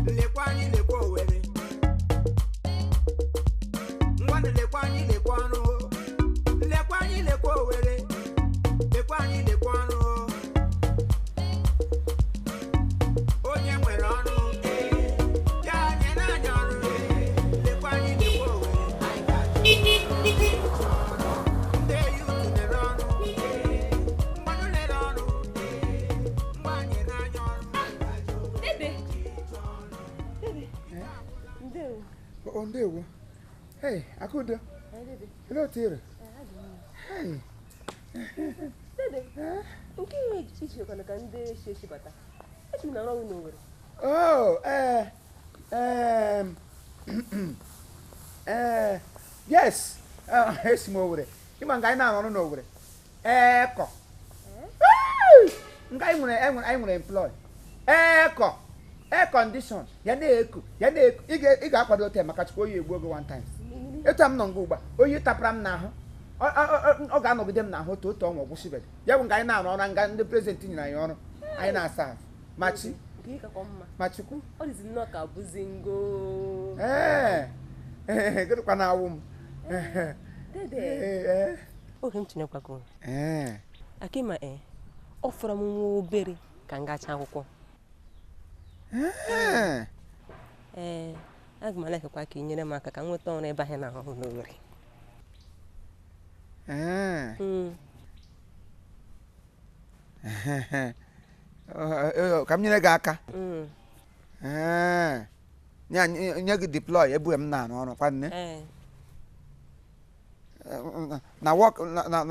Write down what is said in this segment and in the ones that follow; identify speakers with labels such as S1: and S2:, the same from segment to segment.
S1: Lekwani lekwa Owerri. Ngwana lekwani lekwa ọnụ. Lekwani lekwa Owerri. Lekwani lekwa ọnụ. Onye nwere ọnụ. Ya nye n'anya ọrụ. Lekwani lekwa Owerri. Ndị youth lere ọnụ. Mmadụ lere ọnụ. Mgbanye n'anya ọrụ.
S2: Ndewo. Hey, Akudo. Hello, Tira. Hey.
S3: Nke iche kana ka ndị sheshi bata. Echi na ọrụ n'Owerri.
S2: Oh, yes. Esi m Owerri. Ịma nga anyị na-arụ n'Owerri. Eko. Nga anyị nwere employ. Eko. Air condition. Ya na-eku. Ị ga-akwado tem maka chukwu oyi egbuo gị one time. Etu m nọ nga ugba. Oyi tapara m n'ahụ. Ọ ga-anọgide m n'ahụ otu ọnwa gwụsibede. Ya bụ nga anyị na-arụ ọrụ nga ndị prezident nyere anyị ọrụ. Anyị na-asa machi. Machukwu.
S3: Ọ dịzi nnọọ ka bụzi ngo.
S2: Gịnịkwa na-awụ m.
S3: Dede. Oge m tinyekwago. Akima ọ fọrọ m nwa obere ka m gacha akwụkwọ. Aga m alekekwa ka ị nyere m aka ka m nweta ọrụ ebe ahụ na-ahụ n'Owerri.
S2: Ka m nyere gị aka. Nye gị deploy ebe m na-arụ ọrụ kwa nne. Na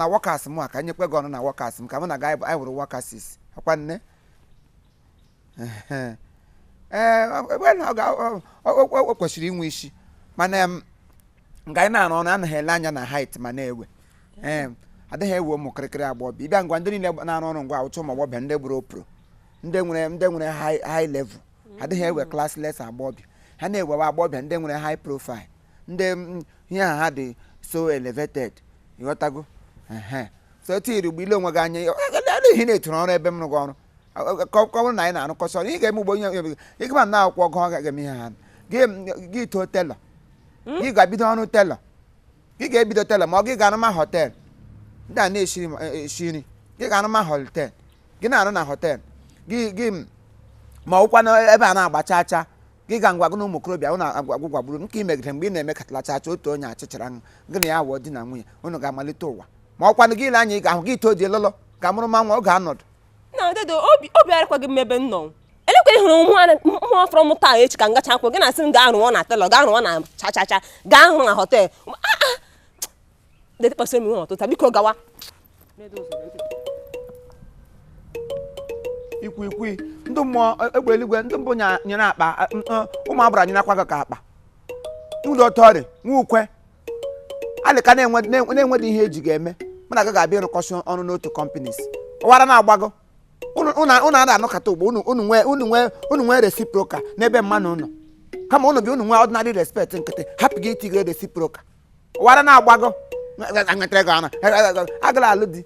S2: workers m a ka nyekwe gị ọrụ na workers m ka mụ na gị anyị wụrụ workers kwa nne. O kwesịrị inwe isi mana nga anyị na-arụ ọrụ anaghị ele anya na height ma na-ewe adịghị ewe ụmụ kịrịkịrị agbọbịa ịbịa ngwa ndị niile na-arụ ọrụ ngwa ụtụ ụmụ agbọbịa ndị gburu opro ndị nwere high level adịghị ewe classless agbọbịa ha na-ewewe agbọbịa ndị nwere high profile ndị ihe ha dị so elevated ịghọtago so tiri ugbo ile onwe gị anya ihe na-eturu ọrụ ebe m rụgụ ọrụ kọwụrụ na anyị na-arụkọsị ọrụ ị ga-eme ugbo ihe ị gaba na akwụkwọ ọgụ ga eme ihe ha gị too telọ gị ga-ebido ọrụ telọ gị ga-ebido telọ ma ọ gị ga-arụ ma họtel ndị a na-esi nri gị ga-arụ ma họtel gị na-arụ na họtel gị ma ọkwa na ebe a na-agba chaa chaa gị ga ngwa gị na ụmụ okorobịa ụnụ agwagwagburu nke imegide mgbe ị na-eme katala chacha otu onye achịchara gị na ya wụọ di na nwunye ụnụ ga-amalite ụwa ma ọkwa na gị ile anya ị ga-ahụ gị too dị lọlọ ka mụrụ ma nwa ọ ga-anọdụ
S3: na Dede obi arịkwaghị m ebe m nọ. Elekwa ịhụrụ mmụọ afọrọ m taa echi ka m gacha akwụkwọ gị na-asị m gaa rụọ na telọ gaa rụọ na chachacha gaa hụ na họtel. Dede kpasịrị m ihe ọtụtụ biko gawa.
S2: Ikwu ndị mmụọ egbe eluigwe ndị mbụ nyere akpa ụmụ agbara nyerekwa gị ka akpa ụlọ ọtọrị nwa ukwe alịka na-enwedị ihe eji ga-eme mụ na gị ga-abịa ịrụkọsị ọrụ n'otu companies ọwara na-agbago unu a na-anọkọta ugbo unu nwee reciprocal n'ebe mmanụ ụnọ kama unu bi unu nwee ordinary respect nkịtị hapụ gị itigre reciprocal ọwara na-agbago agala alụ di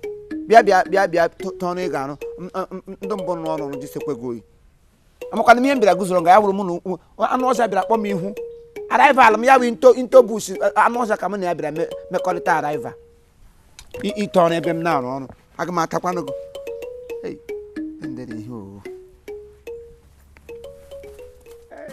S2: bịa tọrọ ị ga-arụ ndị mbụ nrụ ọrụ jisekwego oyi amakwana ihe m bịara guzoro nga ya wụrụ m na anụ ọcha bịara kpọ m ihu arrival m ya bụ into bush anụ ọcha ka m na ya bịara mekọrịta arrival ite ọrụ ebe m na-arụ ọrụ aga m atakwanụ gị ndere ihe